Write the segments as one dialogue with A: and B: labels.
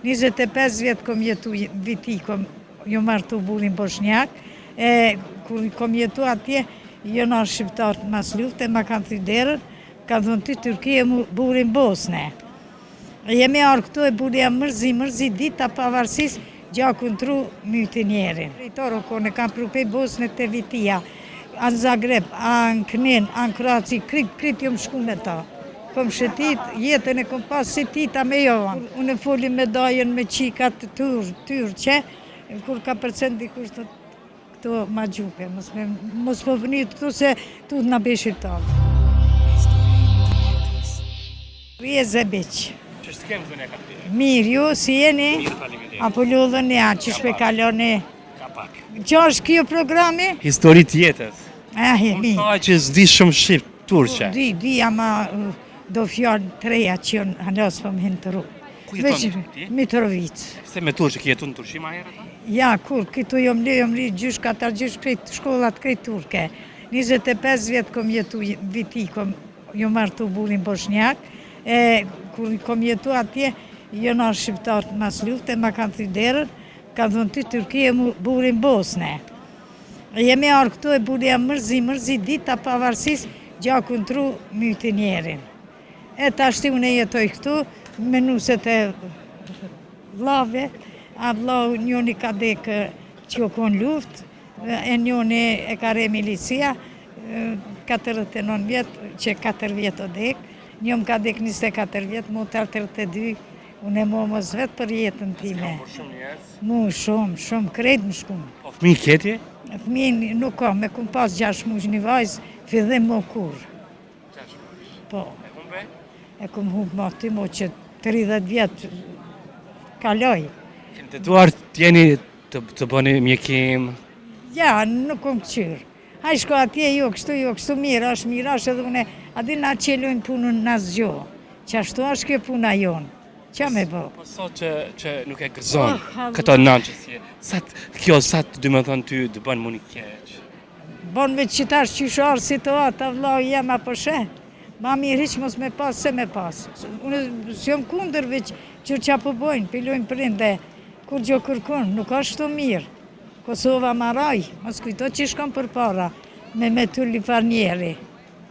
A: 25 vjetë kom jetu viti, jo martu burin Bosnjak, kur kom jetu atje, jo na shqiptarët mas lufte, ma kanë thy derën, kanë thonë ty Turkije burin Bosne. Jemi arë këtu e buria mërzi dita pavarësis, gjakun tru mytin njerin. Rejtoro kone kanë prupe Bosne të vitia, anë Zagreb, anë Knin, anë Kroaci, krit jom shku me ta. Kom shëtit, jetën e kom pas si tita me jovan. Unë e foli me dajen me qikat tyrqe, kur ka përcen dikush të këto ma gjupe, mos po vëni këtu se tu t'na be shqiptarë. Rije Zebiq.
B: Që s'kem zone ka të bire?
A: Mirë, ju, si jeni?
B: Mirë, faleminderit.
A: Apo lullën ja, që shpe kaloni?
B: Ka pak.
A: Qa është kjo programi?
B: Histori të jetës.
A: Mirë.
B: Unë thaj që s'di shumë shqip, turqe.
A: Di, ama do fjallë treja që jonë halas për më hinë të ru.
B: Ku jeton ti?
A: Mitrovic.
B: Se me turqe, ki jetu në Turqi ma herët?
A: Ja, kur, këtu jom li gjysh, katar gjysh, krejt shkollat, krejt turke. 25 vjetë kom jetu viti, jo martu burin Bosnjak, kur kom jetu atje, jo na shqiptarët mas lufte, ma kanë thy derën, kanë thonë ty Turkije burin Bosne. Jemi arë këtu e buria mërzi dita pavarësis, gjakun tru mytin njerin. Ta shti unë e jetoj këtu, me nuset e vlave, a vlau njoni ka dekë që jo kon luft, e njoni e ka re milicia, 49 vjetë, që 4 vjetë o dekë, njëm ka dekë 24 vjetë, mu 32, unë e mu mos vetë për jetën time. Mu shumë, krejt më shkumë.
B: Po fëmi ketje?
A: Fëmi nuk ka, me kum pas 6 mush një vajzë, fillim më kur.
B: 6 mush?
A: Po.
B: E kumbe?
A: E kum hub ma ty mo që 30 vjetë kaloj.
B: Kënë të duar t'jeni të bëni mjekim?
A: Ja, nuk kom këqyrë. Haj shko atje, jo kështu mirë, është edhe une, adi na qelojnë punën në zgjo. Që ashtu është kjo puna jonë. Qa me bo?
B: Po sot që nuk e gëzon, këto nënqësje, sa të dy me thënë ty të bënë muni keq?
A: Bon me qitash qysharë situata, vlau jem apo she. Ma mirë hiq mos me pas, se me pas. Unë s'jom kundër veç që qa po bojnë, pilojnë prinde, kur gjo kërkun, nuk është të mirë. Kosova maraj, mos kujto që shkon për para, me tulli farnjeri.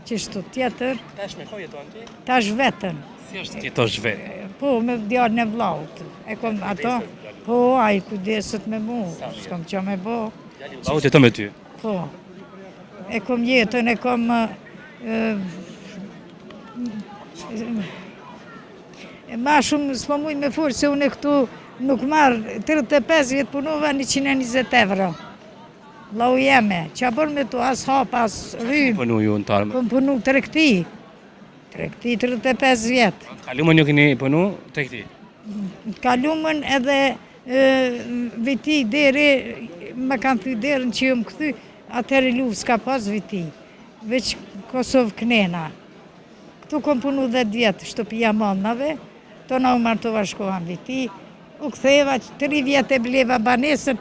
A: Qështu tjetër?
B: Tash me ko jeton ti?
A: Tash vetën.
B: Si është jetosh vetë?
A: Po, me djarën e vlaut. E kom ato? Po, a i kujdeset me mu, s'kom qa me bo.
B: Vlaut jeton me ty?
A: Po. E kom jetën, e kom... Ma shumë s'po mujnë me furë, se unë këtu nuk marë 35 vjetë punova 120 euro. Vlau jeme, qa bërë me tu, as hap, as rrymë.
B: Punu ju në tarme?
A: Kom punu trekti. Trekti 35 vjetë.
B: Kalumën ju keni punu trekti?
A: Kalumën edhe viti deri, me kanë thy derën që jom këthy, atëri luft s'ka pas viti. Veç Kosovë Knena. Këtu kom punu 10 vjetë shtëpia mannave, to na u martova shkohan viti, u ktheva 3 vjetë e bleva banesën,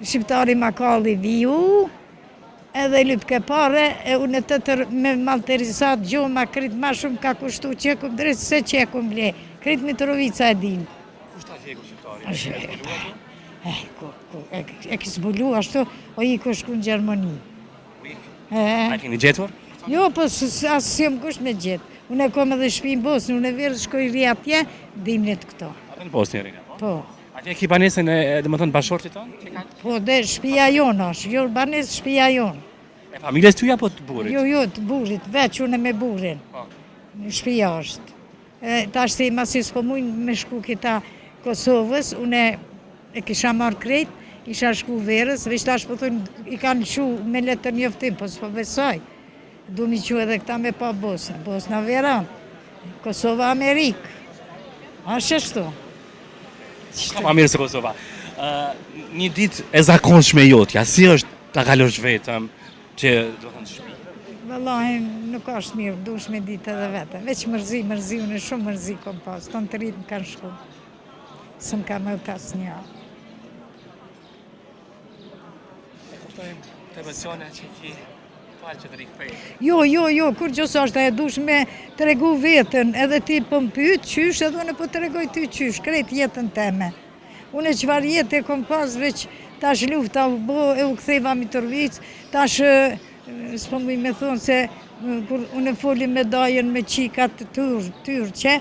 A: shqiptari ma kalli viju, edhe lypke pare, e unë të tërë me malterizat gjohë ma kritë ma shumë ka kushtu që e kum drejtë se që e kum ble. Kritë Mitrovica e din.
B: Kushta që e ku shqiptari?
A: E kësë bulu ashtu, o i ku shku në Gjermani.
B: A keni gjetur?
A: Jo, po asë si jom kusht me gjetë. Unë e kom edhe shpi në Bosnë, unë e verë shkoj ri atje, dimnit këto.
B: A në Bosnë njëri?
A: Po.
B: Atje ki banesën e dhe më thënë bashortit tonë?
A: Po, dhe shpia jonë është, jo banesë shpia jonë.
B: E familjes tuja po të burit?
A: Jo, të burit, veç unë me burin. Shpia është. Ta shte i masi s'po mujnë me shku kita Kosovës, unë e kisha marrë krejt, isha shku verës, veç tash po thënë i kanë shu me letër njoftim, po s'po besoj. Du mi që edhe këta me pa Bosnë, Bosna Vera, Kosova Amerikë. Ashtë shtu.
B: Ka ma mirë se Kosova. Një dit e zakonshme jotja, si është ta kalosh vetëm që do thënë shpi?
A: Vëllahi, nuk është mirë, dush me ditë edhe vete. Veç mërzi, unë shumë mërzi kom pas, tonë të rritë më kanë shku. Së më ka më pas një.
B: E kuptojmë të emocione që ki falë që të rikthej.
A: Jo, kur gjësë është e dush me të regu vetën, edhe ti po më pyet qysh, edhe unë po të regoj ty qysh, krejt jetën teme. Unë qëfar jetë e kom pas, veç tash lufta u bo, e u ktheva Mitrovic, tash s'po më me thonë se kur unë foli medajen me qikat tyrqe,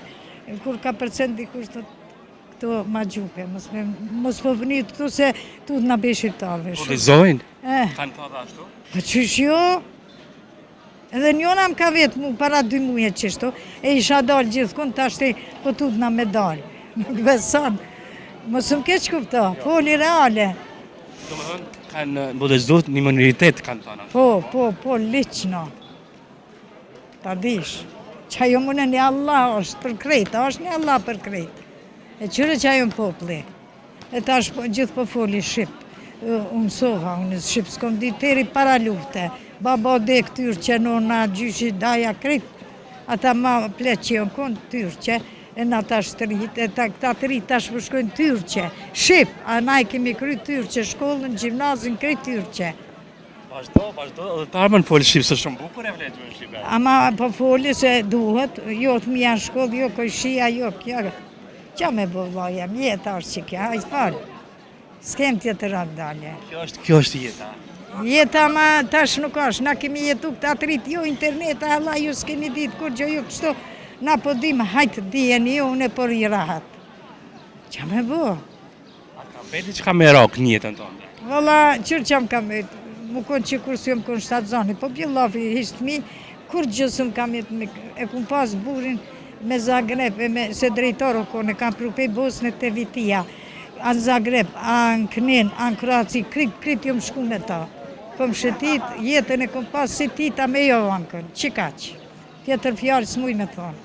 A: kur ka përcen dikush të këto ma gjupe, mos po vëni këtu se tu të nga be shqiptarve.
B: Polizojnë? Kanë thënë ashtu?
A: Po qysh jo? Edhe njona më ka vetë mu para 2 muje qështu, e isha dalë gjithkun, ta shte po tu të nga medalë. Nuk beson, mos më keq kupto, foli reale.
B: Do më thënë, kanë Bullezut një minoritet kanë thënë.
A: Po, liqno. Ta dish, që ajo mune një Allah është për krejt, është një Allah për krejt. E qyre që ajo në popli. E ta është gjithë po foli Shqip. Unë sova, unë Shqip s'kom diteri para lufte. Baba dhe këtyr që nona gjyshi daja krejt. Ata ma pleq që jonë konë tyrqe. E na ta shtërit, e ta të rrit ta shpërshkojnë tyrqe. Shqip, a na i kemi kry tyrqe, shkollën, gjimnazin, krejt tyrqe.
B: Vazhdo, edhe të armën foli Shqip, së shumë bukur e vletë me Shqipe.
A: Ama po foli se duhet, jo të mija në shkollë, jo kojshia, jo kjo. Qa me bo vlaja, jeta është që kjo, hajtë falë. S'kem tjetër atë dalje.
B: Kjo është jeta.
A: Jeta ma tash nuk është, na kemi jetu këtë atrit, jo interneta, Allah ju s'keni ditë, kur gjo ju kështu, na po dim, hajtë dijeni ju, unë e por i rahat. Qa me bo?
B: A ka beti që ka me rok një jetën tonë?
A: Valla, qërë që më kam e, më konë që kur s'jom konë shtatë zoni, po bjellafi, hishtë mi, kur gjësëm kam e kum pas burin, me Zagreb, se drejtoro kone, kam prupej Bosnët të Vitia, anë Zagreb, anë Knin, anë Kroaci, krit jom shku me ta. Kom shëtit, jetën e kom pas si tita me jo ankën, që kaq. Tjetër fjallë s'muj me thonë.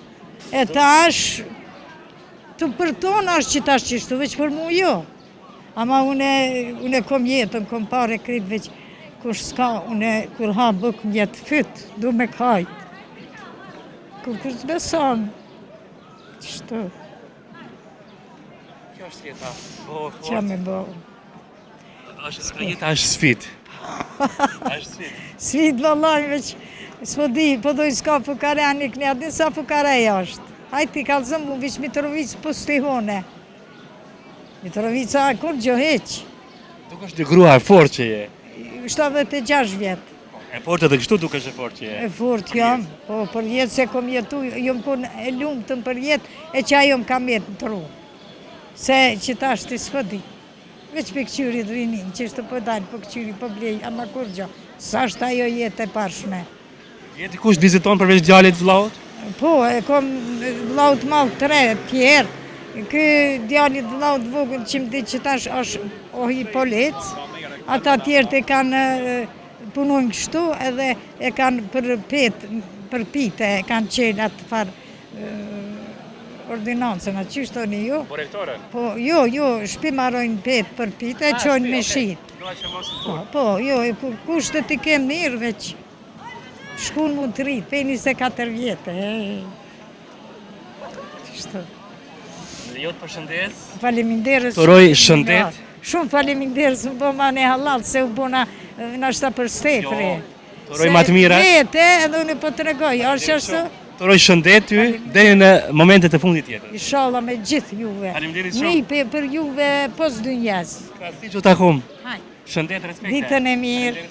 A: E tash, të për tonë është që tash qishtu, veç për mu jo. Ama une kom jetën, kom pare krit veç, kur s'ka, kur ha bëk mjetë fyt, du me kajt. Kur s'beson. Qështu?
B: Kjo është jeta.
A: Qa me bo?
B: Jeta është sfit. është sfit.
A: Sfit vëllaj, veç, s'po di, po doj s'ka fukare anë i kënja, din sa fukare është. Hajtë ti kalzëm, mu veç Mitrovic po stihone. Mitrovica, kur gjo heq.
B: Duk është një grua e fort që je.
A: 76 vjetë.
B: E fort edhe kështu duk është e fort që je.
A: E fort jam, po për jetë se kom jetu, jom kon e lumëtën për jetë, e që ajo më kam jetë në tru. Se që ta është të s'pëdi. Veç për këqyri drinin, që është të pëdalë, për këqyri, për blej, ama kur gjo. Sa është ajo jetë e parshme.
B: Jeti kush viziton përveç djalit vllaut?
A: Po, e kom vllaut malë 3, Pierre. Kë djalit vllaut vogën që më di që tash është ohi polic, ata tjerët e kanë punojnë kështu edhe e kanë për pite, e kanë qenë atë farë ordinancën, atë që shtoni ju?
B: Po rektore?
A: Po, jo, shpi marojnë petë për pite, e qojnë me shqitë. Po, jo, kushtet i kemë mirë veç, shkun mund të rritë, pe 24 vjetë, Qështu?
B: Dhe jo të përshëndes?
A: Faleminderes.
B: Toroj shëndet?
A: Shumë faleminderes, më bo ma ne halal, se u bona nashta për stepri.
B: Toroj ma të mira?
A: Vete, edhe unë po të regoj, është ashtu?
B: Toroj shëndet ty, deri në momentet e fundit tjetër.
A: Inshallah me gjithë juve.
B: Faleminderit shumë.
A: Mi për juve pos dynjes.
B: Ka si që takum.
A: Hajde.
B: Shëndet, respekte.
A: Ditën e mirë.